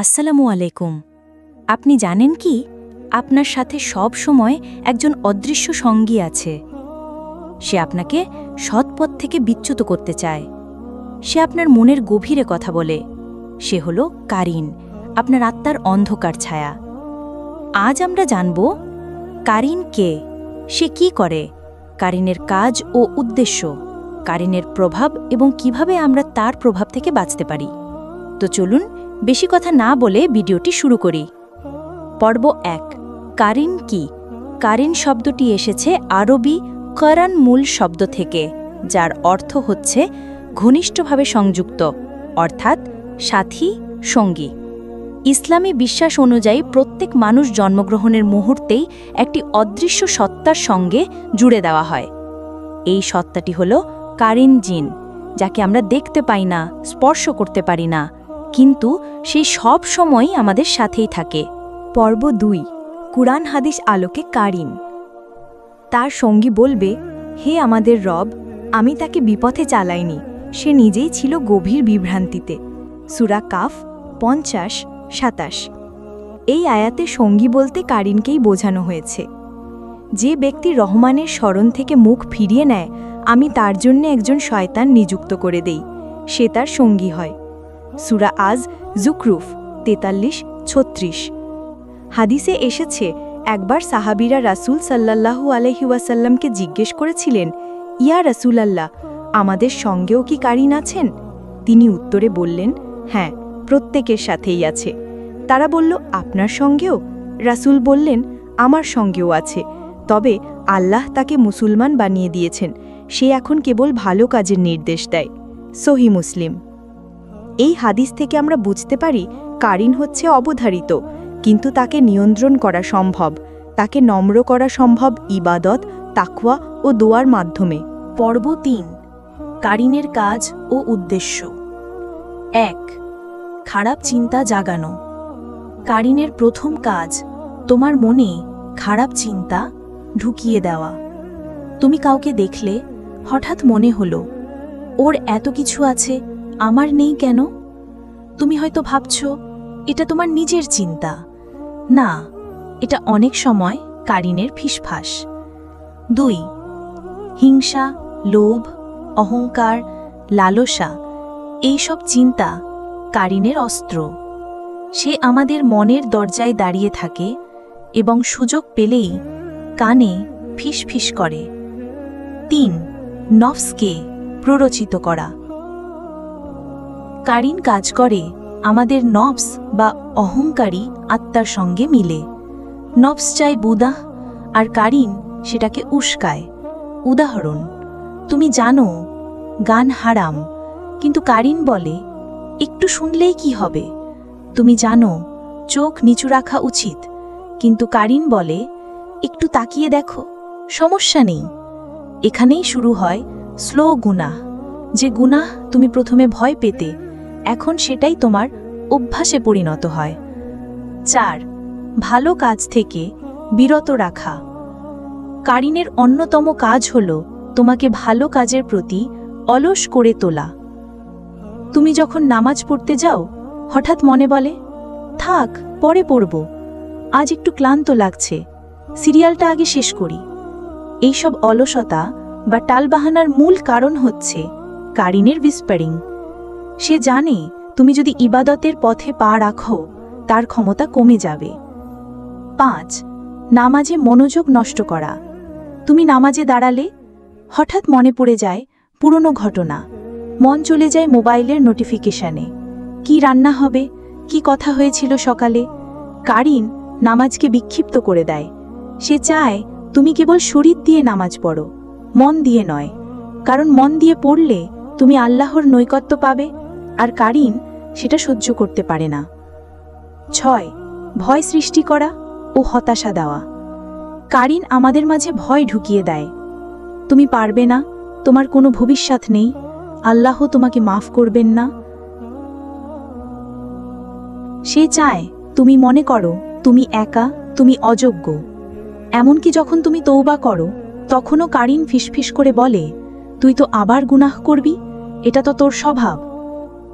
আসসালামু আলাইকুম। আপনি জানেন কি, আপনার সাথে সব সময় একজন অদৃশ্য সঙ্গী আছে। সে আপনাকে সৎপথ থেকে বিচ্যুত করতে চায়। সে আপনার মনের গভীরে কথা বলে। সে হলো কারিন, আপনার আত্মার অন্ধকার ছায়া। আজ আমরা জানব কারিন কে, সে কি করে, কারিনের কাজ ও উদ্দেশ্য, কারিনের প্রভাব এবং কিভাবে আমরা তার প্রভাব থেকে বাঁচতে পারি। তো চলুন বেশি কথা না বলে ভিডিওটি শুরু করি। পর্ব ১, কারিন কি? কারিন শব্দটি এসেছে আরবি করান মূল শব্দ থেকে, যার অর্থ হচ্ছে ঘনিষ্ঠভাবে সংযুক্ত, অর্থাৎ সাথী, সঙ্গী। ইসলামী বিশ্বাস অনুযায়ী প্রত্যেক মানুষ জন্মগ্রহণের মুহূর্তেই একটি অদৃশ্য সত্তার সঙ্গে জুড়ে দেওয়া হয়। এই সত্তাটি হল কারিন জিন, যাকে আমরা দেখতে পাই না, স্পর্শ করতে পারি না, কিন্তু সেই সব সময়ই আমাদের সাথেই থাকে। পর্ব ২, কুরআন হাদিস আলোকে কারিন। তার সঙ্গী বলবে, হে আমাদের রব, আমি তাকে বিপথে চালাইনি, সে নিজেই ছিল গভীর বিভ্রান্তিতে। সূরা কাফ ৫০-২৭। এই আয়াতে সঙ্গী বলতে কারিনকেই বোঝানো হয়েছে। যে ব্যক্তি রহমানের স্মরণ থেকে মুখ ফিরিয়ে নেয়, আমি তার জন্য একজন শয়তান নিযুক্ত করে দেই, সে তার সঙ্গী হয়। সূরা আজ জুকরুফ ৪৩-৩৬। হাদিসে এসেছে, একবার সাহাবীরা রাসূল সাল্লাল্লাহু আলাইহি ওয়াসাল্লামকে জিজ্ঞেস করেছিলেন, ইয়া রাসূলাল্লাহ, আমাদের সঙ্গেও কি কারিন আছেন? তিনি উত্তরে বললেন, হ্যাঁ, প্রত্যেকের সাথেই আছে। তারা বলল, আপনার সঙ্গেও? রাসূল বললেন, আমার সঙ্গেও আছে, তবে আল্লাহ তাকে মুসলমান বানিয়ে দিয়েছেন, সে এখন কেবল ভালো কাজের নির্দেশ দেয়। সহিহ মুসলিম। এই হাদিস থেকে আমরা বুঝতে পারি, কারিন হচ্ছে অবধারিত, কিন্তু তাকে নিয়ন্ত্রণ করা সম্ভব। তাকে নম্র করা সম্ভব ইবাদত, তাকওয়া ও দোয়ার মাধ্যমে। পর্ব ৩, কারিনের কাজ ও উদ্দেশ্য। ১, খারাপ চিন্তা জাগানো। কারিনের প্রথম কাজ তোমার মনে খারাপ চিন্তা ঢুকিয়ে দেওয়া। তুমি কাউকে দেখলে হঠাৎ মনে হলো, ওর এত কিছু আছে, আমার নেই কেন? তুমি হয়তো ভাবছ এটা তোমার নিজের চিন্তা। না, এটা অনেক সময় কারিনের ফিসফাস। ২, হিংসা, লোভ, অহংকার, লালসা, এইসব চিন্তা কারিনের অস্ত্র। সে আমাদের মনের দরজায় দাঁড়িয়ে থাকে এবং সুযোগ পেলেই কানে ফিসফিস করে। ৩, নফসকে প্ররোচিত করা। কারিন কাজ করে আমাদের নফস বা অহংকারী আত্মার সঙ্গে মিলে। নফস চায় বুদাহ, আর কারিন সেটাকে উস্কায়। উদাহরণ, তুমি জানো গান হারাম, কিন্তু কারিন বলে, একটু শুনলেই কি হবে? তুমি জানো চোখ নিচু রাখা উচিত, কিন্তু কারিন বলে, একটু তাকিয়ে দেখো, সমস্যা নেই। এখানেই শুরু হয় স্লো গুনাহ। যে গুনাহ তুমি প্রথমে ভয় পেতে, এখন সেটাই তোমার অভ্যাসে পরিণত হয়। ৪, ভালো কাজ থেকে বিরত রাখা। কারিনের অন্যতম কাজ হল তোমাকে ভালো কাজের প্রতি অলস করে তোলা। তুমি যখন নামাজ পড়তে যাও, হঠাৎ মনে বলে, থাক, পরে পড়ব, আজ একটু ক্লান্ত লাগছে, সিরিয়ালটা আগে শেষ করি। এইসব অলসতা বা টালবাহানার মূল কারণ হচ্ছে কারিনের হুইসপারিং। সে জানে তুমি যদি ইবাদতের পথে পা রাখো, তার ক্ষমতা কমে যাবে। ৫, নামাজে মনোযোগ নষ্ট করা। তুমি নামাজে দাঁড়ালে হঠাৎ মনে পড়ে যায় পুরনো ঘটনা, মন চলে যায় মোবাইলের নোটিফিকেশনে। কি রান্না হবে, কি কথা হয়েছিল সকালে? কারিন নামাজকে বিক্ষিপ্ত করে দেয়। সে চায় তুমি কেবল শরীর দিয়ে নামাজ পড়ো, মন দিয়ে নয়, কারণ মন দিয়ে পড়লে তুমি আল্লাহর নৈকট্য পাবে, আর কারিন সেটা সহ্য করতে পারে না। ৬, ভয় সৃষ্টি করা ও হতাশা দেওয়া। কারিন আমাদের মাঝে ভয় ঢুকিয়ে দেয়। তুমি পারবে না, তোমার কোনো ভবিষ্যৎ নেই, আল্লাহ তোমাকে মাফ করবেন না। সে চায় তুমি মনে করো তুমি একা, তুমি অযোগ্য। এমনকি যখন তুমি তওবা করো, তখনও কারিন ফিসফিস করে বলে, তুই তো আবার গুনাহ করবি, এটা তো তোর স্বভাব।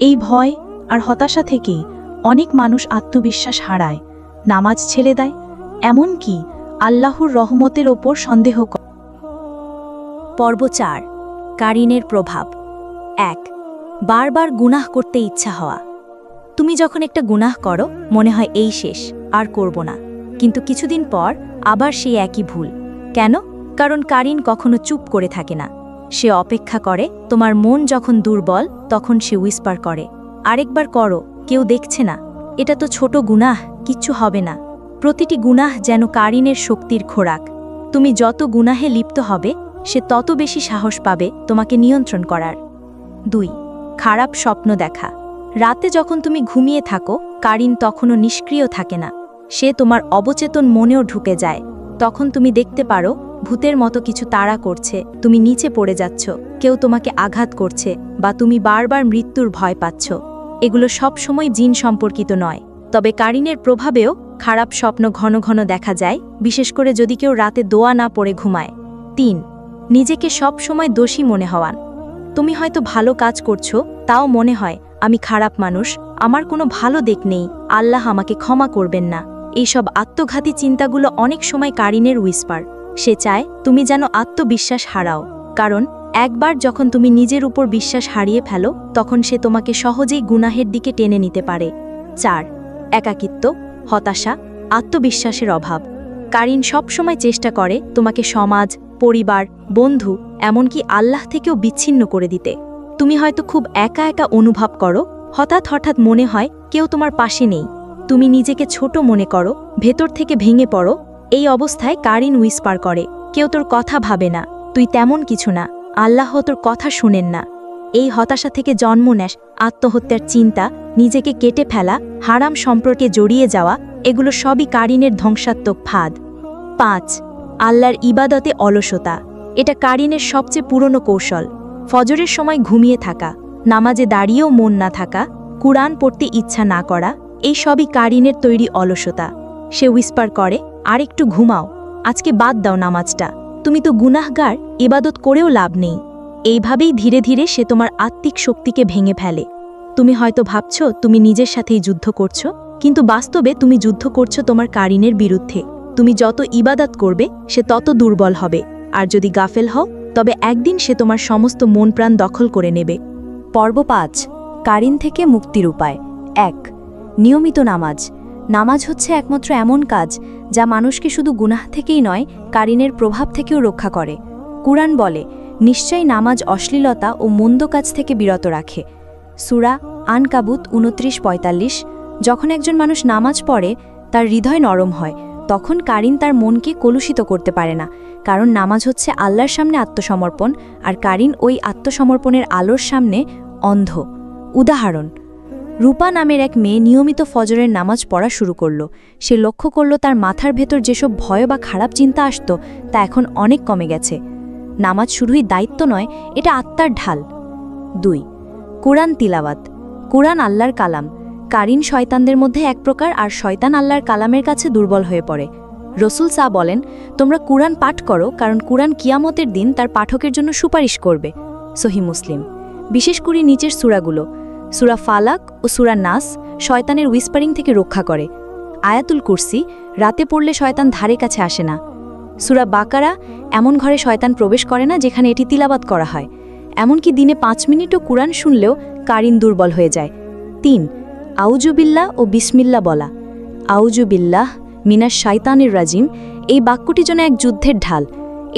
এই ভয় আর হতাশা থেকেই অনেক মানুষ আত্মবিশ্বাস হারায়, নামাজ ছেড়ে দেয়, এমনকি আল্লাহর রহমতের ওপর সন্দেহ করে। পর্ব ৪, কারিনের প্রভাব। ১. বারবার গুনাহ করতে ইচ্ছা হওয়া। তুমি যখন একটা গুনাহ করো, মনে হয় এই শেষ, আর করব না, কিন্তু কিছুদিন পর আবার সেই একই ভুল। কেন? কারণ কারিন কখনো চুপ করে থাকে না। সে অপেক্ষা করে, তোমার মন যখন দুর্বল তখন সে উইসপার করে, আরেকবার করো, কেউ দেখছে না, এটা তো ছোট গুনাহ, কিচ্ছু হবে না। প্রতিটি গুনাহ যেন কারিনের শক্তির খোরাক। তুমি যত গুনাহে লিপ্ত হবে, সে তত বেশি সাহস পাবে তোমাকে নিয়ন্ত্রণ করার। ২. খারাপ স্বপ্ন দেখা। রাতে যখন তুমি ঘুমিয়ে থাকো, কারিন তখনও নিষ্ক্রিয় থাকে না। সে তোমার অবচেতন মনেও ঢুকে যায়। তখন তুমি দেখতে পারো ভূতের মতো কিছু তাড়া করছে, তুমি নিচে পড়ে যাচ্ছ, কেউ তোমাকে আঘাত করছে, বা তুমি বারবার মৃত্যুর ভয় পাচ্ছ। এগুলো সব সময় জিন সম্পর্কিত নয়, তবে কারিনের প্রভাবেও খারাপ স্বপ্ন ঘন ঘন দেখা যায়, বিশেষ করে যদি কেউ রাতে দোয়া না পড়ে ঘুমায়। ৩. নিজেকে সব সময় দোষী মনে হওয়ান। তুমি হয়তো ভালো কাজ করছো, তাও মনে হয় আমি খারাপ মানুষ, আমার কোনো ভালো দিক নেই, আল্লাহ আমাকে ক্ষমা করবেন না। এইসব আত্মঘাতী চিন্তাগুলো অনেক সময় কারিনের উইসপার। সে চায় তুমি যেন আত্মবিশ্বাস হারাও, কারণ একবার যখন তুমি নিজের উপর বিশ্বাস হারিয়ে ফেলো, তখন সে তোমাকে সহজেই গুনাহের দিকে টেনে নিতে পারে। ৪. একাকিত্ব, হতাশা, আত্মবিশ্বাসের অভাব। কারিন সবসময় চেষ্টা করে তোমাকে সমাজ, পরিবার, বন্ধু, এমনকি আল্লাহ থেকেও বিচ্ছিন্ন করে দিতে। তুমি হয়তো খুব একা একা অনুভব করো, হঠাৎ মনে হয় কেউ তোমার পাশে নেই। তুমি নিজেকে ছোট মনে করো, ভেতর থেকে ভেঙে পড়ো। এই অবস্থায় কারিন উইসপার করে, কেউ তোর কথা ভাবে না, তুই তেমন কিছু না, আল্লাহ তোর কথা শুনেন না। এই হতাশা থেকে জন্ম নেস আত্মহত্যার চিন্তা, নিজেকে কেটে ফেলা, হারাম সম্পর্কে জড়িয়ে যাওয়া, এগুলো সবই কারিনের ধ্বংসাত্মক ফাঁদ। ৫. আল্লাহর ইবাদতে অলসতা। এটা কারিনের সবচেয়ে পুরনো কৌশল। ফজরের সময় ঘুমিয়ে থাকা, নামাজে দাঁড়িয়েও মন না থাকা, কুরআন পড়তে ইচ্ছা না করা, এই সবই কারিনের তৈরি অলসতা। সে উইসপার করে, আর একটু ঘুমাও, আজকে বাদ দাও নামাজটা, তুমি তো গুনাহগার, ইবাদত করেও লাভ নেই। এইভাবেই ধীরে ধীরে সে তোমার আত্মিক শক্তিকে ভেঙে ফেলে। তুমি হয়তো ভাবছ তুমি নিজের সাথেই যুদ্ধ করছো, কিন্তু বাস্তবে তুমি যুদ্ধ করছো তোমার কারিনের বিরুদ্ধে। তুমি যত ইবাদত করবে, সে তত দুর্বল হবে, আর যদি গাফেল হও, তবে একদিন সে তোমার সমস্ত মন প্রাণ দখল করে নেবে। পর্ব ৫. কারিন থেকে মুক্তির উপায়। ১. নিয়মিত নামাজ। নামাজ হচ্ছে একমাত্র এমন কাজ যা মানুষকে শুধু গুনাহ থেকেই নয়, কারিনের প্রভাব থেকেও রক্ষা করে। কুরআন বলে, নিশ্চয়ই নামাজ অশ্লীলতা ও মন্দ কাজ থেকে বিরত রাখে। সূরা আনকাবুত ২৯:৪৫। যখন একজন মানুষ নামাজ পড়ে, তার হৃদয় নরম হয়, তখন কারিন তার মনকে কলুষিত করতে পারে না, কারণ নামাজ হচ্ছে আল্লাহর সামনে আত্মসমর্পণ, আর কারিন ওই আত্মসমর্পণের আলোর সামনে অন্ধ। উদাহরণ: রূপা নামের এক মেয়ে নিয়মিত ফজরের নামাজ পড়া শুরু করল। সে লক্ষ্য করল তার মাথার ভেতর যেসব ভয় বা খারাপ চিন্তা আসত, তা এখন অনেক কমে গেছে। নামাজ শুধুই দায়িত্ব নয়, এটা আত্মার ঢাল। ২. কুরআন তিলাওয়াত। কুরআন আল্লাহর কালাম। কারিন শয়তানদের মধ্যে এক প্রকার, আর শয়তান আল্লাহর কালামের কাছে দুর্বল হয়ে পড়ে। রসুল সা বলেন, তোমরা কুরআন পাঠ করো, কারণ কুরআন কিয়ামতের দিন তার পাঠকের জন্য সুপারিশ করবে। সহিহ মুসলিম। বিশেষ করে নিচের সূরাগুলো, সূরা ফালাক ও সূরা নাস, শয়তানের উইসপারিং থেকে রক্ষা করে। আয়াতুল কুরসি, রাতে পড়লে শয়তান ধারে কাছে আসে না। সূরা বাকারা, এমন ঘরে শয়তান প্রবেশ করে না যেখানে এটি তিলাওয়াত করা হয়। এমনকি দিনে ৫ মিনিটও কুরআন শুনলেও কারিন দুর্বল হয়ে যায়। ৩. আউযুবিল্লাহ ও বিসমিল্লাহ বলা। আউযুবিল্লাহ মিনাশ শাইতানির রাজিম, এই বাক্যটি যেন এক যুদ্ধের ঢাল।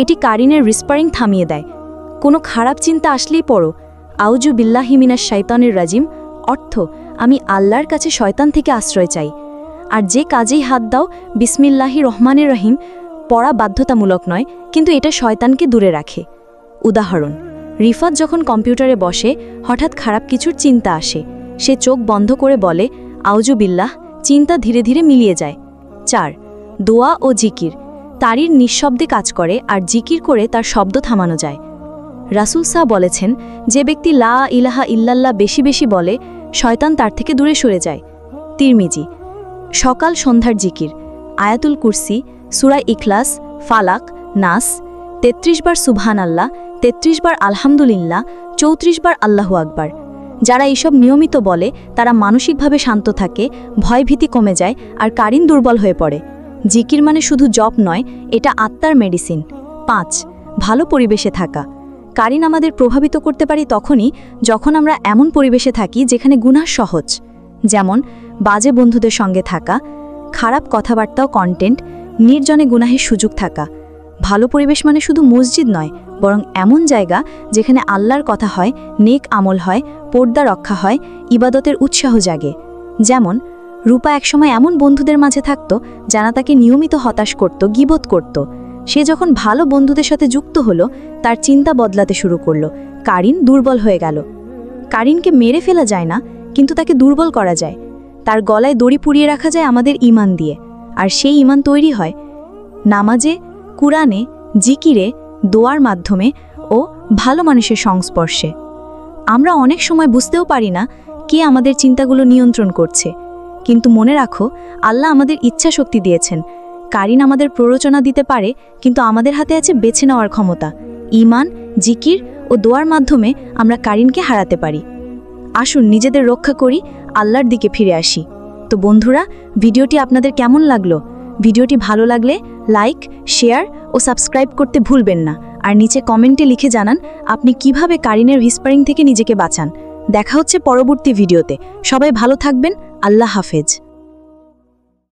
এটি কারিনের রিসপারিং থামিয়ে দেয়। কোনো খারাপ চিন্তা আসলেই পড়ো আউযুবিল্লাহি মিনাশ শাইতানির রাজিম, অর্থ আমি আল্লাহর কাছে শয়তান থেকে আশ্রয় চাই। আর যে কাজেই হাত দাও বিসমিল্লাহি রহমানির রহিম পড়া বাধ্যতামূলক নয়, কিন্তু এটা শয়তানকে দূরে রাখে। উদাহরণ: রিফাত যখন কম্পিউটারে বসে, হঠাৎ খারাপ কিছুর চিন্তা আসে, সে চোখ বন্ধ করে বলে আউযুবিল্লাহ, চিন্তা ধীরে ধীরে মিলিয়ে যায়। ৪. দোয়া ও জিকির। তারির নিঃশব্দে কাজ করে, আর জিকির করে তার শব্দ থামানো যায়। রাসূল সা বলেছেন, যে ব্যক্তি লা ইলাহা ইল্লাল্লাহ বেশি বেশি বলে, শয়তান তার থেকে দূরে সরে যায়। তিরমিজি। সকাল সন্ধ্যার জিকির। আয়াতুল কুরসি, সূরা ইখলাস, ফালাক, নাস, ৩৩ বার সুবহানাল্লাহ, ৩৩ বার আলহামদুলিল্লাহ, ৩৪ বার আল্লাহু আকবার। যারা এইসব নিয়মিত বলে তারা মানসিকভাবে শান্ত থাকে, ভয়ভীতি কমে যায় আর কারিন দুর্বল হয়ে পড়ে। জিকির মানে শুধু জপ নয়, এটা আত্মার মেডিসিন। 5. ভালো পরিবেশে থাকা। কারিন আমাদের প্রভাবিত করতে পারি তখনই যখন আমরা এমন পরিবেশে থাকি যেখানে গুনাহ সহজ, যেমন বাজে বন্ধুদের সঙ্গে থাকা, খারাপ কথাবার্তা ও কন্টেন্ট, নির্জনে গুনাহের সুযোগ থাকা। ভালো পরিবেশ মানে শুধু মসজিদ নয়, বরং এমন জায়গা যেখানে আল্লাহর কথা হয়, নেক আমল হয়, পর্দা রক্ষা হয়, ইবাদতের উৎসাহ জাগে। যেমন রূপা একসময় এমন বন্ধুদের মাঝে থাকত যারা তাকে নিয়মিত হতাশ করত, গীবত করত। সে যখন ভালো বন্ধুদের সাথে যুক্ত হলো, তার চিন্তা বদলাতে শুরু করলো। কারিন দুর্বল হয়ে গেল। কারিনকে মেরে ফেলা যায় না, কিন্তু তাকে দুর্বল করা যায়। তার গলায় দড়ি পুড়িয়ে রাখা যায় আমাদের ঈমান দিয়ে, আর সেই ঈমান তৈরি হয় নামাজে, কুরআনে, জিকিরে, দোয়ার মাধ্যমে ও ভালো মানুষের সংস্পর্শে। আমরা অনেক সময় বুঝতেও পারি না কে আমাদের চিন্তাগুলো নিয়ন্ত্রণ করছে, কিন্তু মনে রাখো, আল্লাহ আমাদের ইচ্ছা শক্তি দিয়েছেন। কারিন আমাদের প্ররোচনা দিতে পারে, কিন্তু আমাদের হাতে আছে বেছে নেওয়ার ক্ষমতা। ঈমান, জিকির ও দোয়ার মাধ্যমে আমরা কারিনকে হারাতে পারি। আসুন নিজেদের রক্ষা করি, আল্লাহর দিকে ফিরে আসি। তো বন্ধুরা, ভিডিওটি আপনাদের কেমন লাগলো? ভিডিওটি ভালো লাগলে লাইক, শেয়ার ও সাবস্ক্রাইব করতে ভুলবেন না। আর নিচে কমেন্টে লিখে জানান আপনি কিভাবে কারিনের হুইসপারিং থেকে নিজেকে বাঁচান। দেখা হচ্ছে পরবর্তী ভিডিওতে। সবাই ভালো থাকবেন। আল্লাহ হাফেজ।